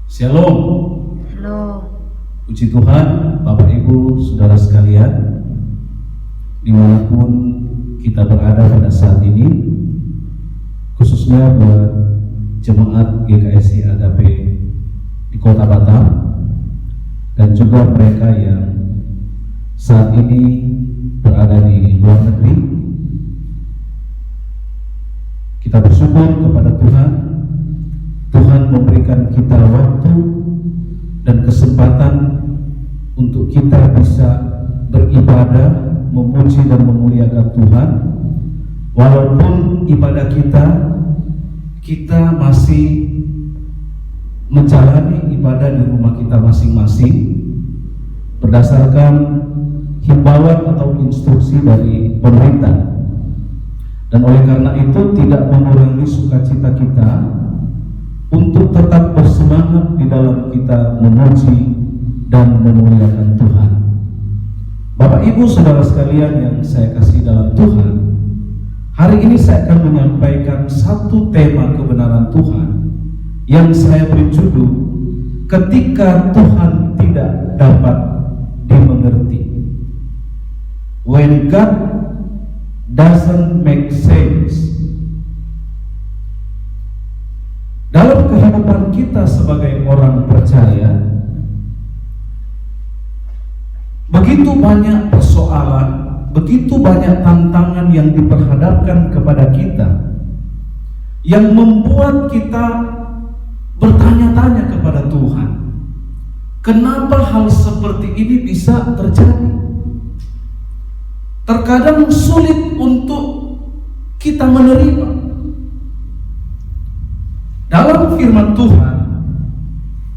Shalom. Halo. Puji Tuhan, Bapak Ibu, Saudara sekalian, dimanapun kita berada pada saat ini, khususnya buat jemaat GKSI Agape di Kota Batam dan juga mereka yang saat ini berada di luar negeri. Kita bersyukur kepada Tuhan. Tuhan memberikan kita waktu dan kesempatan untuk kita bisa beribadah, memuji dan memuliakan Tuhan. Walaupun ibadah kita masih menjalani ibadah di rumah kita masing-masing berdasarkan himbauan atau instruksi dari pemerintah. Dan oleh karena itu tidak mengurangi sukacita kita untuk tetap bersemangat di dalam kita memuji dan memuliakan Tuhan. Bapak Ibu Saudara sekalian yang saya kasih dalam Tuhan, hari ini saya akan menyampaikan satu tema kebenaran Tuhan yang saya beri judul ketika Tuhan tidak dapat dimengerti. When God doesn't make sense. Dalam kehidupan kita sebagai orang percaya, begitu banyak persoalan, begitu banyak tantangan yang diperhadapkan kepada kita, yang membuat kita bertanya-tanya kepada Tuhan, kenapa hal seperti ini bisa terjadi? Terkadang sulit untuk kita menerima. Dalam firman Tuhan,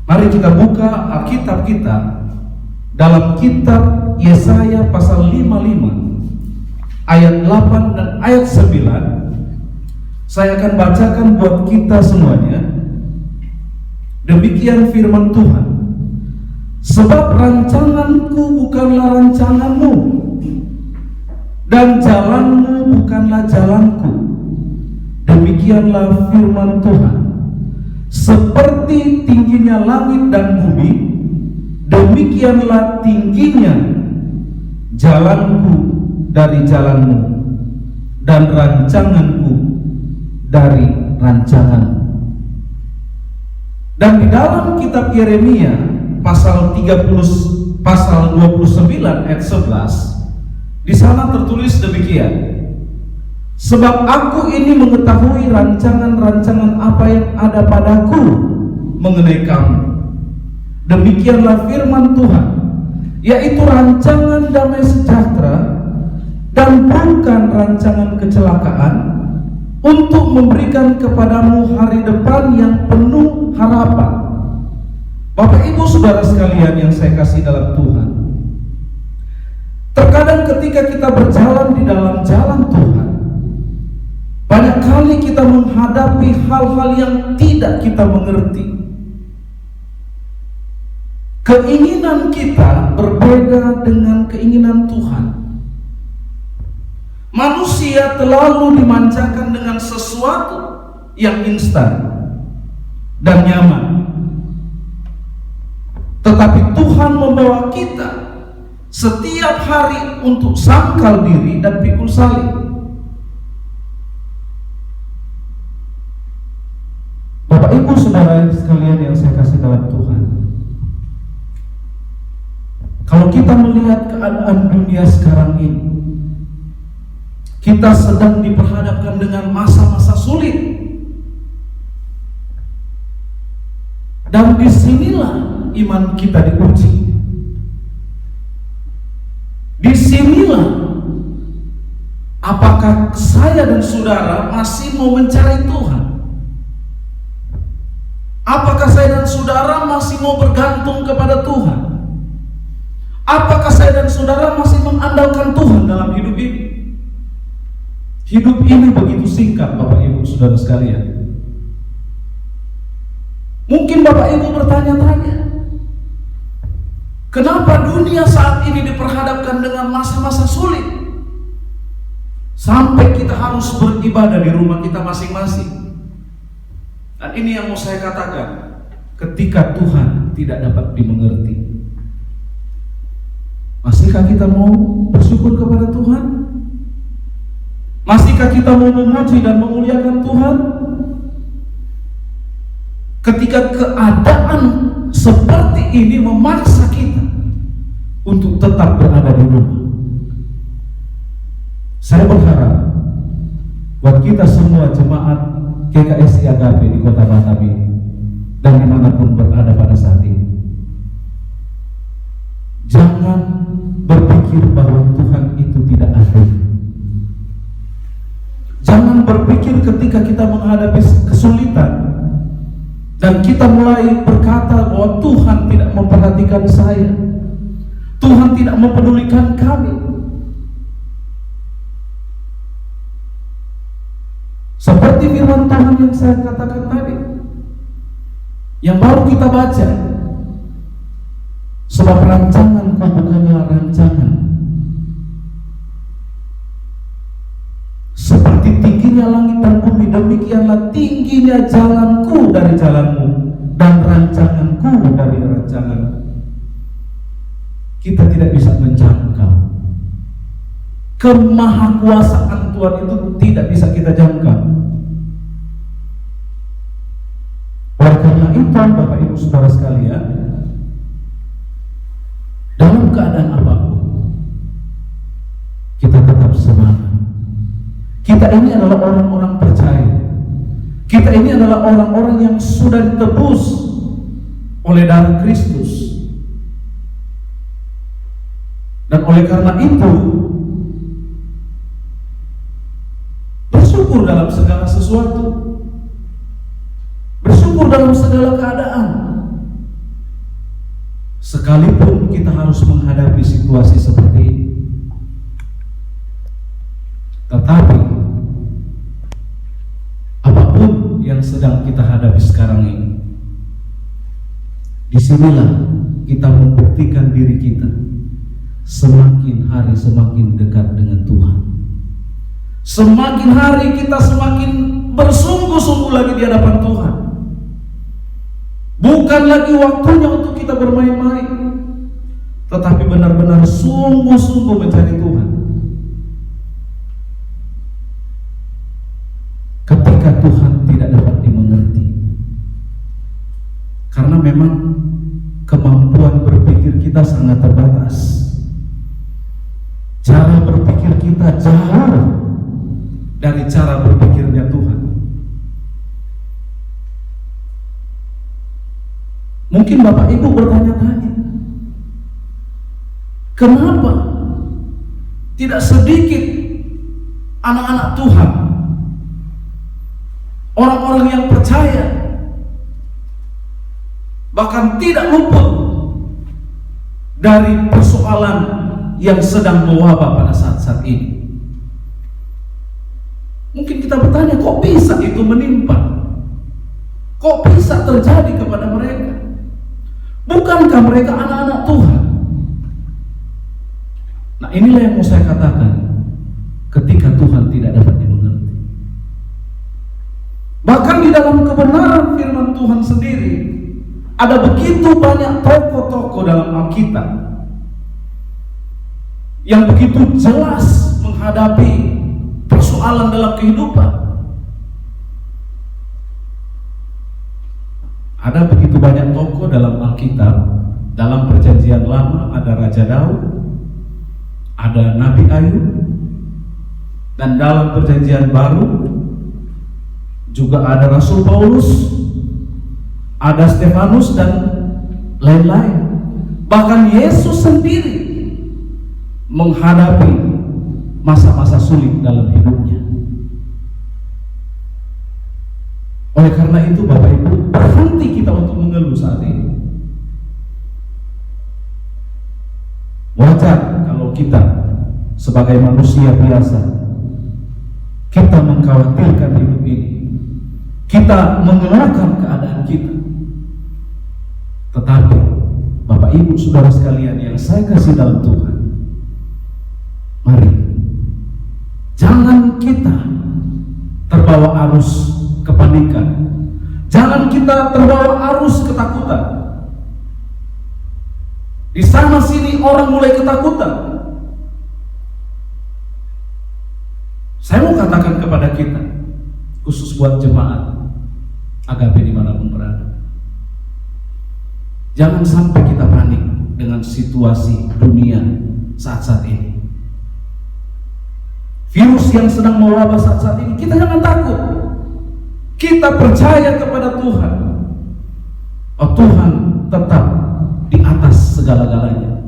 mari kita buka Alkitab kita dalam kitab Yesaya pasal 55 ayat 8 dan ayat 9. Saya akan bacakan buat kita semuanya. Demikian firman Tuhan. Sebab rancanganku bukanlah rancanganmu, dan jalanmu bukanlah jalanku. Demikianlah firman Tuhan. Seperti tingginya langit dan bumi, demikianlah tingginya jalanku dari jalanmu, dan rancanganku dari rancanganmu. Dan di dalam kitab Yeremia pasal 29 ayat 11, di sana tertulis demikian. Sebab aku ini mengetahui rancangan-rancangan apa yang ada padaku mengenai kamu. Demikianlah firman Tuhan, yaitu rancangan damai sejahtera dan bukan rancangan kecelakaan, untuk memberikan kepadamu hari depan yang penuh harapan. Bapak Ibu Saudara sekalian yang saya kasih dalam Tuhan, terkadang ketika kita berjalan di dalam jalan Tuhan, banyak kali kita menghadapi hal-hal yang tidak kita mengerti. Keinginan kita berbeda dengan keinginan Tuhan. Manusia terlalu dimanjakan dengan sesuatu yang instan dan nyaman. Tetapi Tuhan membawa kita setiap hari untuk sangkal diri dan pikul salib. Bapak Ibu Saudara sekalian yang saya kasih dalam Tuhan, kalau kita melihat keadaan dunia sekarang ini, kita sedang diperhadapkan dengan masa-masa sulit. Dan disinilah iman kita diuji. Disinilah apakah saya dan saudara masih mau mencari Tuhan? Apakah saya dan saudara masih mau bergantung kepada Tuhan? Apakah saya dan saudara masih mengandalkan Tuhan dalam hidup ini? Hidup ini begitu singkat, Bapak Ibu Saudara sekalian. Mungkin Bapak Ibu bertanya-tanya, kenapa dunia saat ini diperhadapkan dengan masa-masa sulit, sampai kita harus beribadah di rumah kita masing-masing? Dan ini yang mau saya katakan, ketika Tuhan tidak dapat dimengerti? Masihkah kita mau bersyukur kepada Tuhan? Masihkah kita mau memuji dan memuliakan Tuhan? Ketika keadaan seperti ini memaksa kita untuk tetap berada di rumah. Saya berharap buat kita semua jemaat GKSI Agape di Kota Batam ini dan dimanapun berada pada saat ini, jangan berpikir bahwa Tuhan itu tidak adil. Jangan berpikir ketika kita menghadapi kesulitan dan kita mulai berkata bahwa Tuhan tidak memperhatikan saya, Tuhan tidak mempedulikan kami. Seperti firman Tuhan yang saya katakan tadi, yang baru kita baca, sebab rancanganku bukanlah rancangan seperti tingginya langit dan bumi, demikianlah tingginya jalanku dari jalanmu dan rancanganku dari rancanganmu. Kita tidak bisa menjangkau kemahakuasaan Tuhan, itu tidak bisa kita jangkau. Oleh karena itu, Bapak Ibu Saudara sekalian, dalam keadaan apapun kita tetap semangat. Kita ini adalah orang-orang percaya. Kita ini adalah orang-orang yang sudah ditebus oleh darah Kristus. Dan oleh karena itu, bersyukur dalam segala sesuatu, bersyukur dalam segala keadaan. Sekalipun kita harus menghadapi situasi seperti ini, tetapi apapun yang sedang kita hadapi sekarang ini, disinilah kita membuktikan diri kita semakin hari semakin dekat dengan Tuhan. Semakin hari kita semakin bersungguh-sungguh lagi di hadapan Tuhan. Bukan lagi waktunya untuk kita bermain-main, tetapi benar-benar sungguh-sungguh mencari Tuhan. Ketika Tuhan tidak dapat dimengerti, karena memang kemampuan berpikir kita sangat terbatas, cara berpikir kita jauh dari cara berpikirnya Tuhan. Mungkin Bapak Ibu bertanya-tanya, kenapa tidak sedikit anak-anak Tuhan, orang-orang yang percaya, bahkan tidak luput dari persoalan yang sedang mewabah pada saat-saat ini? Mungkin kita bertanya, kok bisa itu menimpa? Kok bisa terjadi kepada mereka? Bukankah mereka anak-anak Tuhan? Nah, inilah yang mau saya katakan, ketika Tuhan tidak dapat dimengerti. Bahkan di dalam kebenaran firman Tuhan sendiri, ada begitu banyak tokoh-tokoh dalam Alkitab yang begitu jelas menghadapi persoalan dalam kehidupan. Ada begitu banyak tokoh dalam Alkitab. Dalam Perjanjian Lama ada Raja Daud, ada Nabi Ayub, dan dalam Perjanjian Baru juga ada Rasul Paulus, ada Stefanus, dan lain-lain. Bahkan Yesus sendiri menghadapi masa-masa sulit dalam hidupnya. Oleh karena itu, Bapak Ibu, berhenti kita untuk mengeluh saat ini. Wajar kalau kita sebagai manusia biasa, kita mengkhawatirkan hidup ini, kita mengeluhkan keadaan kita. Tetapi Bapak Ibu Saudara sekalian yang saya kasih dalam Tuhan, mari jangan kita terbawa arus kepanikan, jangan kita terbawa arus ketakutan. orang mulai ketakutan. Saya mau katakan kepada kita, khusus buat jemaat Agape dimanapun berada, jangan sampai kita panik dengan situasi dunia saat-saat ini. Virus yang sedang mewabah saat-saat ini, kita jangan takut. Kita percaya kepada Tuhan. Oh, Tuhan tetap di atas segala-galanya.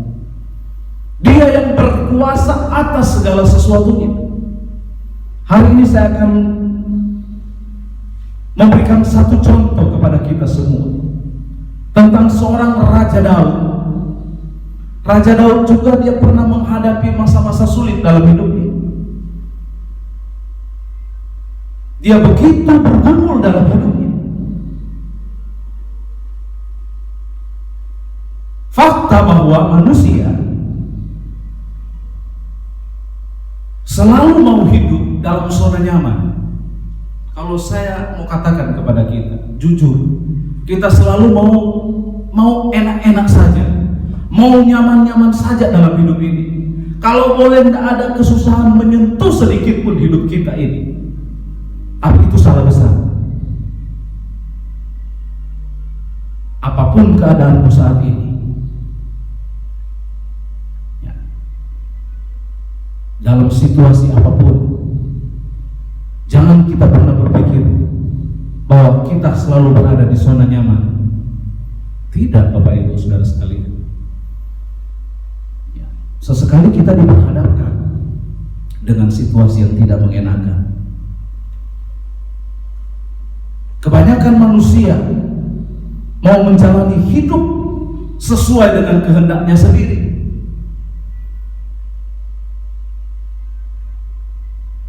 Dia yang berkuasa atas segala sesuatunya. Hari ini saya akan memberikan satu contoh kepada kita semua tentang seorang Raja Daud. Raja Daud juga dia pernah menghadapi masa-masa sulit dalam hidupnya. Dia begitu bergumul dalam hidupnya. Fakta bahwa manusia selalu mau hidup dalam zona nyaman. Kalau saya mau katakan kepada kita, jujur, kita selalu mau enak-enak saja, mau nyaman-nyaman saja dalam hidup ini. Kalau boleh tidak ada kesusahan menyentuh sedikit pun hidup kita ini. Tapi itu salah besar. Apapun keadaanmu saat ini, ya, dalam situasi apapun, jangan kita pernah berpikir bahwa kita selalu berada di zona nyaman. Tidak, Bapak Ibu Saudara sekalian. Ya, sesekali kita diperhadapkan dengan situasi yang tidak mengenakan. Kebanyakan manusia mau menjalani hidup sesuai dengan kehendaknya sendiri.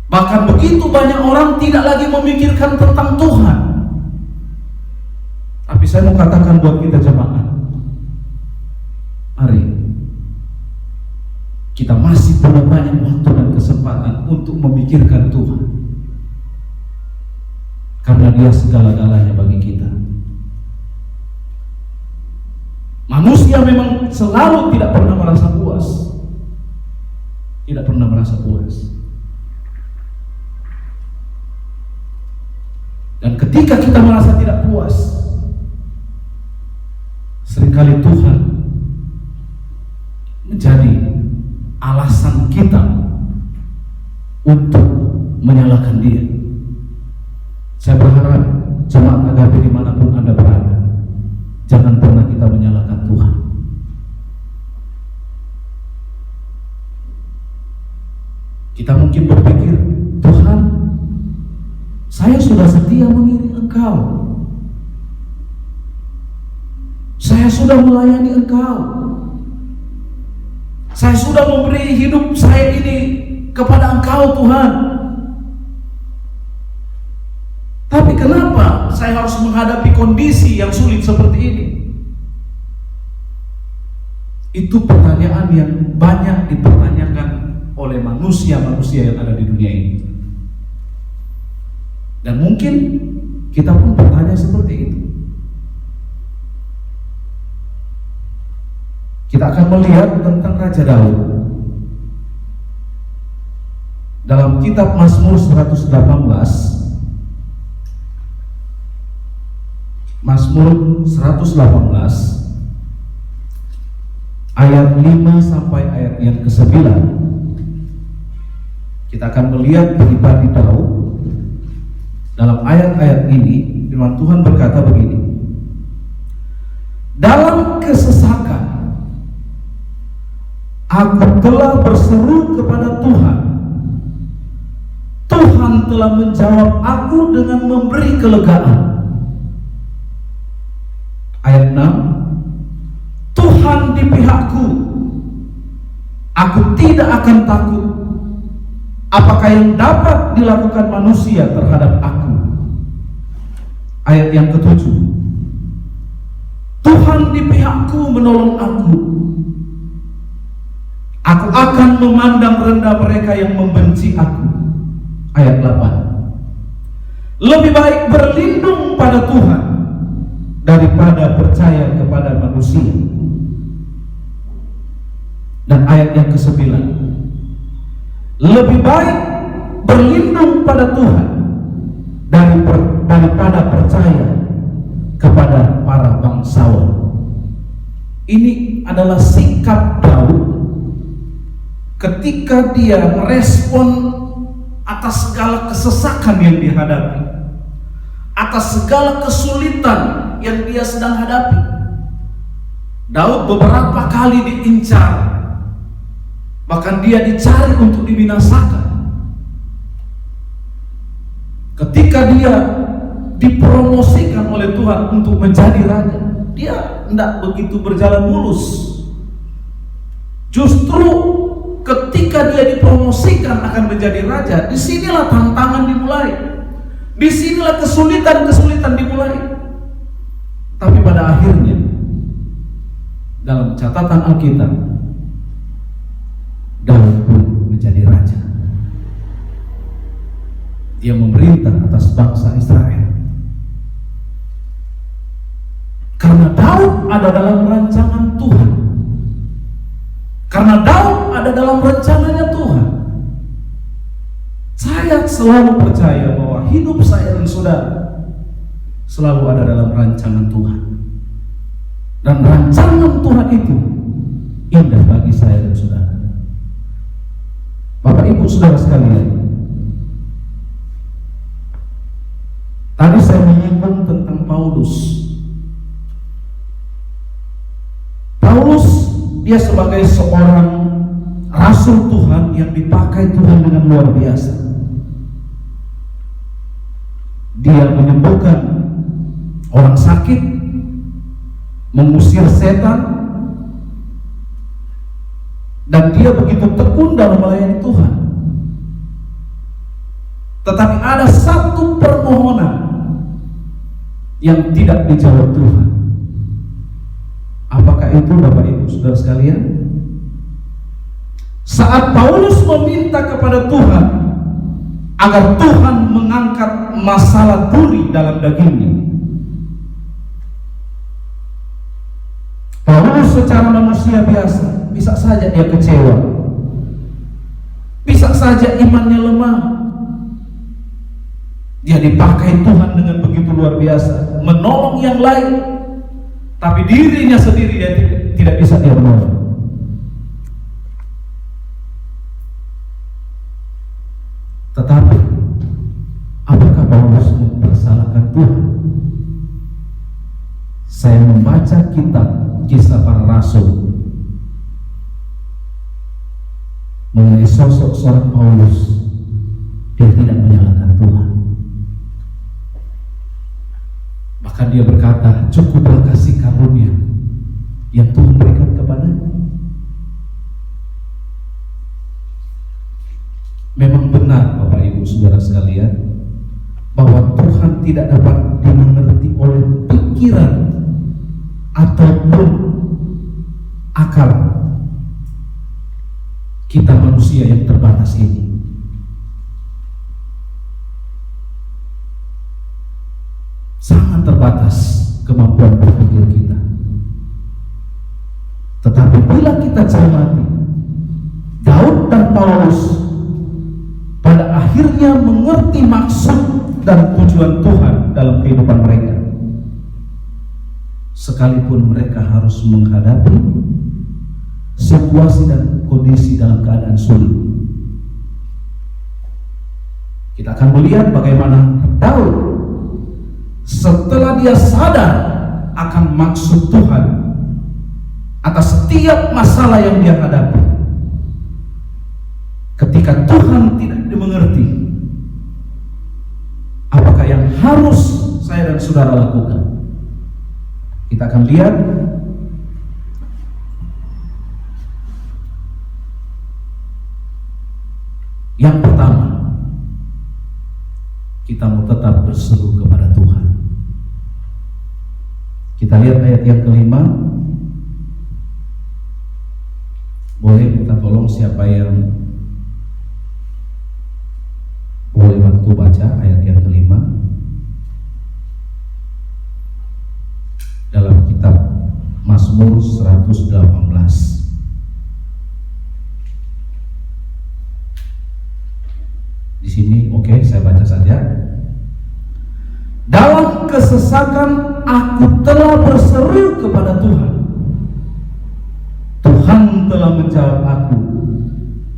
Bahkan begitu banyak orang tidak lagi memikirkan tentang Tuhan. Tapi saya mau katakan buat kita jemaat, mari kita masih punya banyak waktu dan kesempatan untuk memikirkan Tuhan. Karena Dia segala-galanya bagi kita. Manusia memang selalu tidak pernah merasa puas. Tidak pernah merasa puas. Dan ketika kita merasa tidak puas, seringkali Tuhan menjadi alasan kita untuk menyalahkan Dia. Saya berharap jemaat Agape dimanapun Anda berada, jangan pernah kita menyalahkan Tuhan. Kita mungkin berpikir, Tuhan, saya sudah setia mengiring Engkau, saya sudah melayani Engkau, saya sudah memberi hidup saya ini kepada Engkau, Tuhan. Tapi kenapa saya harus menghadapi kondisi yang sulit seperti ini? Itu pertanyaan yang banyak dipertanyakan oleh manusia-manusia yang ada di dunia ini. Dan mungkin kita pun bertanya seperti itu. Kita akan melihat tentang Raja Daud dalam kitab Mazmur 118. Mazmur 118 ayat 5 sampai ayat yang ke-9. Kita akan melihat pribadi Daud. Dalam ayat-ayat ini firman Tuhan berkata begini: dalam kesesakan aku telah berseru kepada Tuhan. Tuhan telah menjawab aku dengan memberi kelegaan. Ayat 6, Tuhan di pihakku, aku tidak akan takut. Apakah yang dapat dilakukan manusia terhadap aku? Ayat yang ke-7, Tuhan di pihakku menolong aku. Aku akan memandang rendah mereka yang membenci aku. Ayat 8, lebih baik berlindung pada Tuhan daripada percaya kepada manusia. Dan ayat yang ke-9, lebih baik berlindung pada Tuhan daripada percaya kepada para bangsawan. Ini adalah sikap Daud ketika dia merespon atas segala kesesakan yang dihadapi, atas segala kesulitan yang dia sedang hadapi. Daud beberapa kali diincar, bahkan dia dicari untuk dibinasakan. Ketika dia dipromosikan oleh Tuhan untuk menjadi raja, dia tidak begitu berjalan mulus. Justru ketika dia dipromosikan akan menjadi raja, disinilah tantangan dimulai. Disinilah kesulitan-kesulitan dimulai. Tapi pada akhirnya, dalam catatan Alkitab, Daud pun menjadi raja. Dia memerintah atas bangsa Israel. Karena Daud ada dalam rancangan Tuhan. Karena Daud ada dalam rencananya Tuhan. Saya selalu percaya bahwa hidup saya dan saudara selalu ada dalam rancangan Tuhan. Dan rancangan Tuhan itu indah bagi saya dan saudara. Bapak Ibu saudara sekalian, tadi saya menyinggung tentang Paulus. Paulus, dia sebagai seorang rasul Tuhan yang dipakai Tuhan dengan luar biasa. Dia menyembuhkan orang sakit, mengusir setan, dan dia begitu tekun dalam melayani Tuhan. Tetapi ada satu permohonan yang tidak dijawab Tuhan. Apakah itu, Bapak Ibu saudara sekalian? Saat Paulus meminta kepada Tuhan agar Tuhan mengangkat masalah duri dalam dagingnya, Paulus secara manusia biasa bisa saja dia kecewa, bisa saja imannya lemah. Dia dipakai Tuhan dengan begitu luar biasa, menolong yang lain, tapi dirinya sendiri dia tidak bisa dia menolong. Tetapi apakah Paulus mempersalahkan Tuhan? Saya membaca kitab Kisah Para Rasul mengenai sosok seorang Paulus, dia tidak menyalahkan Tuhan. Bahkan dia berkata, cukuplah kasih karunia yang Tuhan berikan kepadanya. Memang benar Bapak Ibu saudara sekalian, bahwa Tuhan tidak dapat dimengerti oleh pikiran ataupun akal kita manusia yang terbatas ini. Sangat terbatas kemampuan berpikir kita. Tetapi bila kita cermati, Daud dan Paulus pada akhirnya mengerti maksud dan tujuan Tuhan dalam kehidupan mereka, sekalipun mereka harus menghadapi situasi dan kondisi dalam keadaan sulit. Kita akan melihat bagaimana Daud setelah dia sadar akan maksud Tuhan atas setiap masalah yang dia hadapi, ketika Tuhan tidak dimengerti, apakah yang harus saya dan saudara lakukan? Kita akan lihat yang pertama, kita mau tetap berseru kepada Tuhan. Kita lihat ayat yang kelima. Boleh minta tolong siapa yang boleh bantu baca ayat yang kelima dalam kitab Mazmur 118. bacakan saja. Dalam kesesakan aku telah berseru kepada Tuhan. Tuhan telah menjawab aku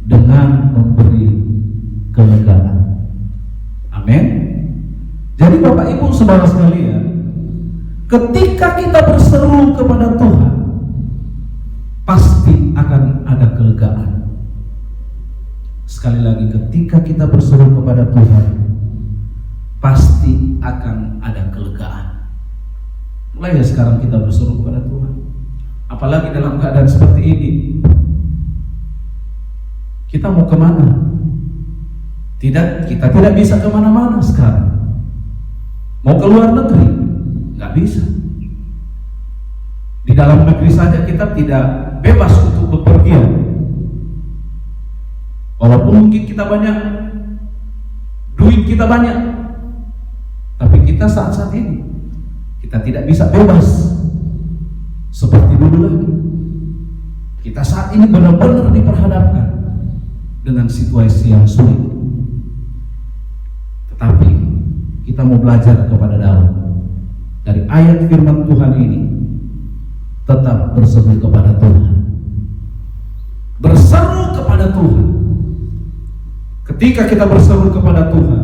dengan memberi kelegaan. Amin. Jadi Bapak Ibu Saudara sekalian, ketika kita berseru kepada Tuhan, pasti akan ada kelegaan. Sekali lagi, ketika kita berseru kepada Tuhan, pasti akan ada kelegaan. Mulai sekarang kita berseru kepada Tuhan. Apalagi dalam keadaan seperti ini, kita mau kemana? Kita tidak bisa kemana-mana sekarang. Mau ke luar negeri, nggak bisa. Di dalam negeri saja kita tidak bebas untuk bepergian. Walaupun mungkin kita banyak, duit kita banyak, tapi kita saat ini kita tidak bisa bebas seperti dulu lagi. Kita saat ini benar-benar diperhadapkan dengan situasi yang sulit. Tetapi kita mau belajar kepada Daud dari ayat firman Tuhan ini, tetap berseru kepada Tuhan. Berseru kepada Tuhan. Ketika kita berseru kepada Tuhan,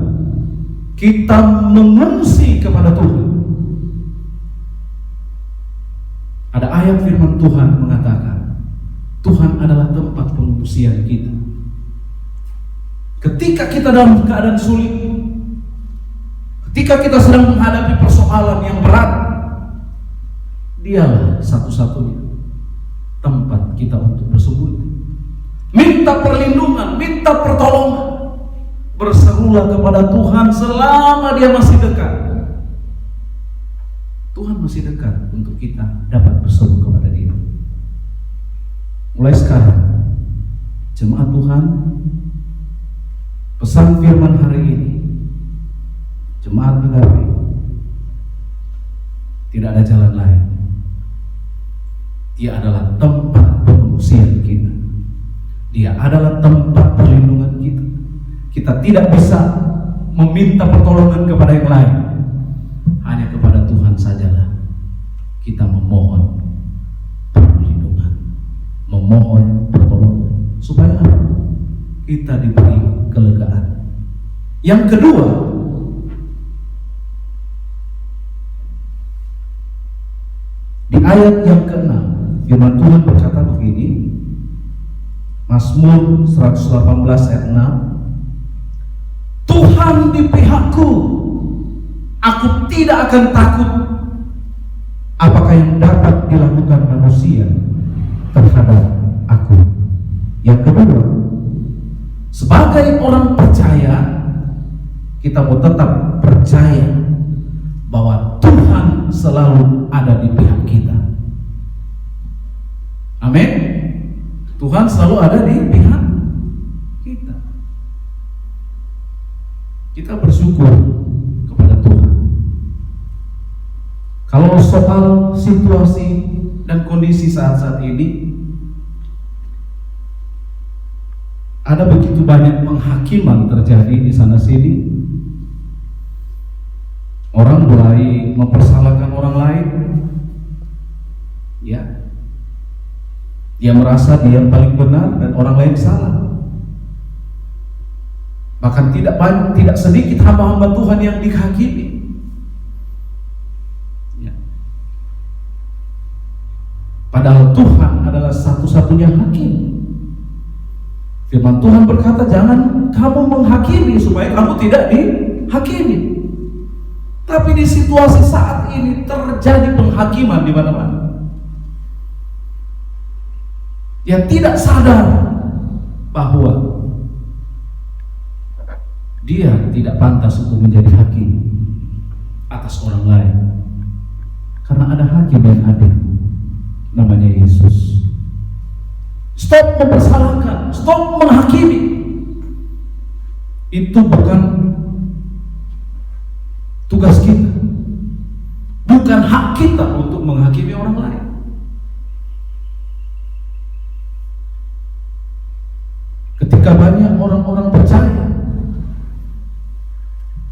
kita mengungsi kepada Tuhan. Ada ayat firman Tuhan mengatakan, Tuhan adalah tempat pengungsian kita. Ketika kita dalam keadaan sulit, ketika kita sedang menghadapi persoalan yang berat, Dialah satu-satunya tempat kita untuk bersembunyi. Minta perlindungan, minta pertolongan. Berserulah kepada Tuhan selama Dia masih dekat. Tuhan masih dekat untuk kita dapat berseru kepada Dia. Mulai sekarang, jemaat Tuhan, pesan firman hari ini, jemaat Agape, tidak ada jalan lain. Dia adalah tempat pengungsian kita. Dia adalah tempat perlindungan kita. Kita tidak bisa meminta pertolongan kepada yang lain. Hanya kepada Tuhan sajalah kita memohon perlindungan, memohon pertolongan, supaya kita diberi kelegaan. Yang kedua, di ayat yang ke-6, firman Tuhan berkata begini, Mazmur 118 ayat 6, Tuhan di pihakku, aku tidak akan takut. Apakah yang dapat dilakukan manusia terhadap aku? Yang kedua, sebagai orang percaya, kita mau tetap percaya bahwa Tuhan selalu ada di pihak kita. Amin. Tuhan selalu ada di pihak kita. Kita bersyukur kepada Tuhan. Kalau soal situasi dan kondisi saat-saat ini, ada begitu banyak penghakiman terjadi di sana sini. Orang mulai mempersalahkan orang lain. Ya. Dia merasa dia yang paling benar dan orang lain salah. Bahkan tidak sedikit hamba-hamba Tuhan yang dihakimi. Ya. Padahal Tuhan adalah satu-satunya hakim. Firman Tuhan berkata, jangan kamu menghakimi supaya kamu tidak dihakimi. Tapi di situasi saat ini terjadi penghakiman di mana-mana. Yang tidak sadar bahwa dia tidak pantas untuk menjadi hakim atas orang lain. Karena ada hakim yang adil, namanya Yesus. Stop mempersalahkan, stop menghakimi. Itu bukan tugas kita, bukan hak kita untuk menghakimi orang lain. Ketika banyak orang-orang percaya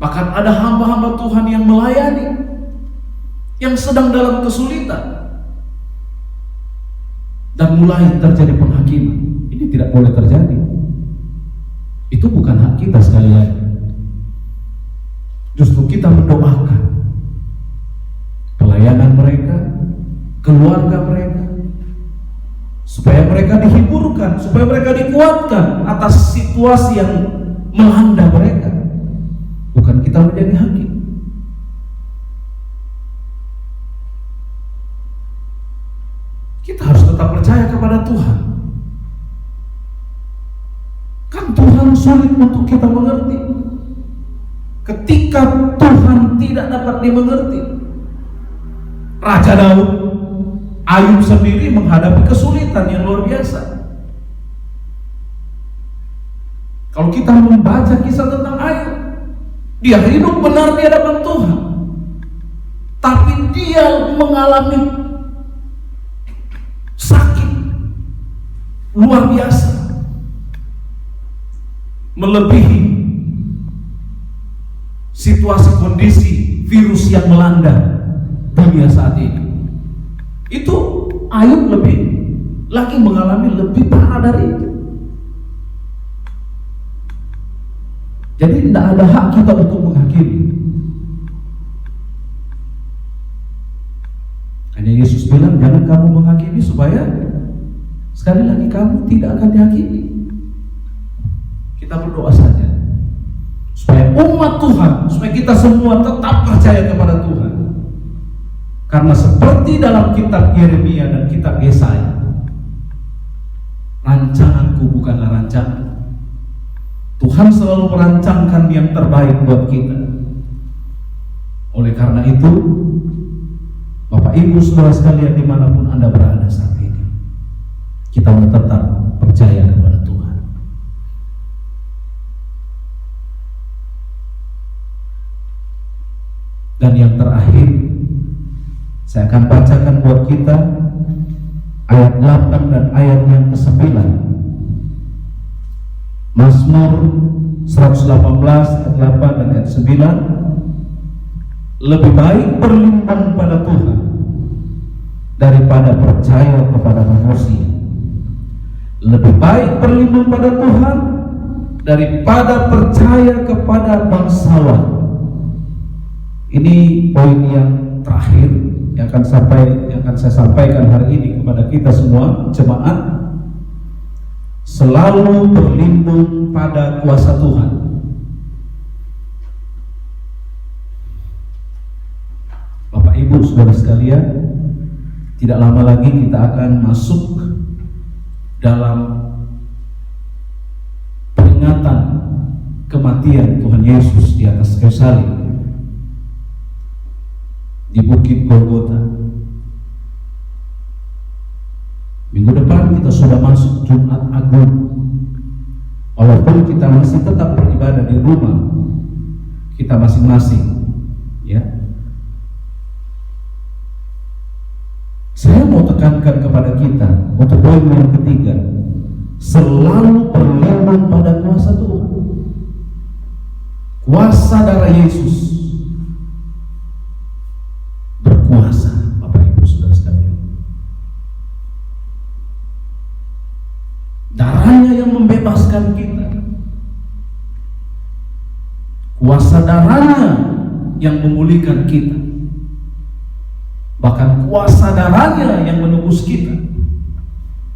Bahkan ada hamba-hamba Tuhan yang melayani, yang sedang dalam kesulitan, dan mulai terjadi penghakiman. Ini tidak boleh terjadi. Itu bukan hak kita sekali lagi. Justru kita mendoakan pelayanan mereka, keluarga mereka, supaya mereka dihiburkan, supaya mereka dikuatkan atas situasi yang melanda mereka. Bukan kita menjadi hakim. Kita harus tetap percaya kepada Tuhan. Kan Tuhan sulit untuk kita mengerti. Ketika Tuhan tidak dapat dimengerti, Raja Daud, Ayub sendiri menghadapi kesulitan yang luar biasa. Kalau kita membaca kisah tentang Ayub, dia hidup benar di hadapan Tuhan, tapi dia mengalami sakit luar biasa, melebihi situasi kondisi virus yang melanda dunia saat ini. Itu Ayub lagi mengalami lebih parah dari itu. Jadi tidak ada hak kita untuk menghakimi. Hanya Yesus bilang, jangan kamu menghakimi supaya sekali lagi kamu tidak akan dihakimi. Kita berdoa saja supaya umat Tuhan, supaya kita semua tetap percaya kepada Tuhan. Karena seperti dalam kitab Yeremia dan kitab Yesaya, rancanganku bukanlah rancangan. Tuhan selalu merancangkan yang terbaik buat kita. Oleh karena itu, Bapak Ibu saudara sekalian dimanapun Anda berada saat ini, kita tetap percaya kepada Tuhan. Dan yang terakhir, saya akan bacakan buat kita ayat 8 dan ayat yang ke-9. Mazmur 118 ayat 8 dan ayat 9. Lebih baik berlindung pada Tuhan daripada percaya kepada manusia. Lebih baik berlindung pada Tuhan daripada percaya kepada bangsawan. Ini poin yang terakhir yang akan saya sampaikan hari ini kepada kita semua jemaat. Selalu berlindung pada kuasa Tuhan. Bapak Ibu saudara sekalian, tidak lama lagi kita akan masuk dalam peringatan kematian Tuhan Yesus di atas kayu salib di Bukit Golgota. Minggu depan kita sudah masuk Jumat Agung. Walaupun kita masih tetap beribadah di rumah kita masing-masing, ya. Saya mau tekankan kepada kita untuk poin yang ketiga, selalu berlindung pada kuasa Tuhan. Kuasa darah Yesus berkuasa, Bapak Ibu saudara sekalian. Darahnya yang membebaskan kita. Kuasa darahnya yang memulihkan kita. Bahkan kuasa darahnya yang menebus kita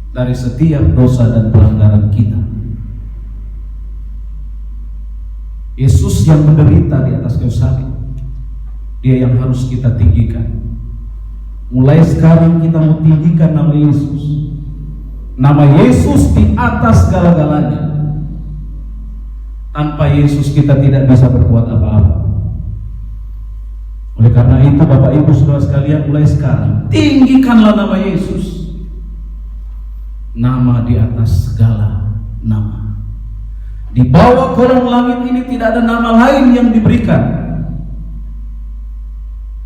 dari setiap dosa dan pelanggaran kita. Yesus yang menderita di atas kayu salib, Dia yang harus kita tinggikan. Mulai sekarang kita mau tinggikan nama Yesus. Nama Yesus di atas segala-galanya. Tanpa Yesus kita tidak bisa berbuat apa-apa. Oleh karena itu Bapak Ibu saudara sekalian, mulai sekarang tinggikanlah nama Yesus. Nama di atas segala nama. Di bawah kolong langit ini tidak ada nama lain yang diberikan.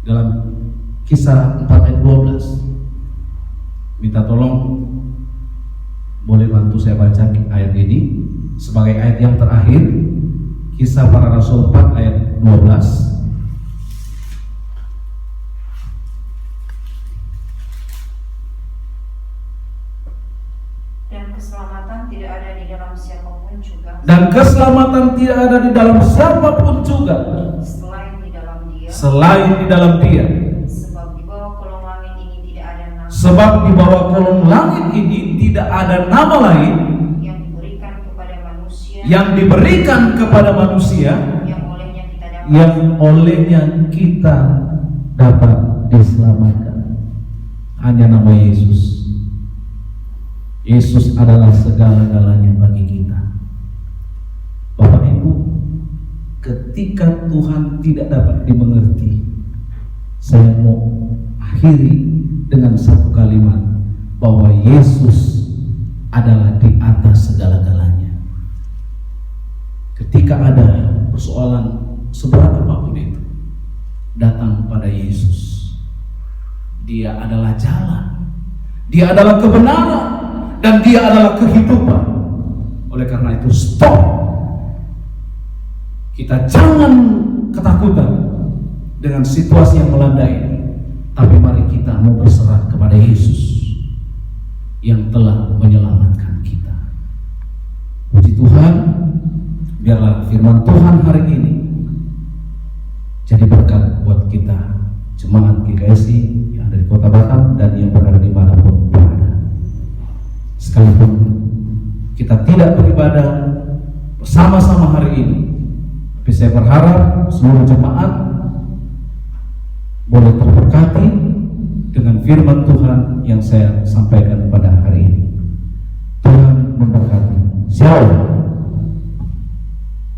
Dalam Kisah 4 ayat 12. Minta tolong boleh bantu saya baca ayat ini sebagai ayat yang terakhir. Kisah Para Rasul 4 ayat 12. Dan keselamatan tidak ada di dalam siapapun juga. Dan keselamatan tidak ada di dalam siapapun juga Selain di dalam Dia. selain di dalam Dia. Sebab di bawah kolong langit ini tidak ada nama. Sebab di bawah kolong langit ini tidak ada nama lain Yang diberikan kepada manusia. yang diberikan kepada manusia Yang olehnya kita dapat. diselamatkan. Hanya nama Yesus. Yesus adalah segala-galanya bagi kita. Bapak Ibu, ketika Tuhan tidak dapat dimengerti, saya mau akhiri dengan satu kalimat, bahwa Yesus adalah di atas segala-galanya. Ketika ada persoalan seberat apapun itu, datang pada Yesus. Dia adalah jalan, Dia adalah kebenaran, dan Dia adalah kehidupan. Oleh karena itu, stop. Kita jangan ketakutan dengan situasi yang melanda ini, tapi mari kita mau berserah kepada Yesus yang telah menyelamatkan kita. Puji Tuhan, biarlah firman Tuhan hari ini jadi berkat buat kita, jemaat GKSI yang ada di Kota Batam dan yang berada dimanapun berada. Sekalipun kita tidak beribadah bersama-sama hari ini, tapi saya berharap seluruh jemaat boleh terberkati dengan firman Tuhan yang saya sampaikan pada hari ini. Tuhan memberkati. Shalom.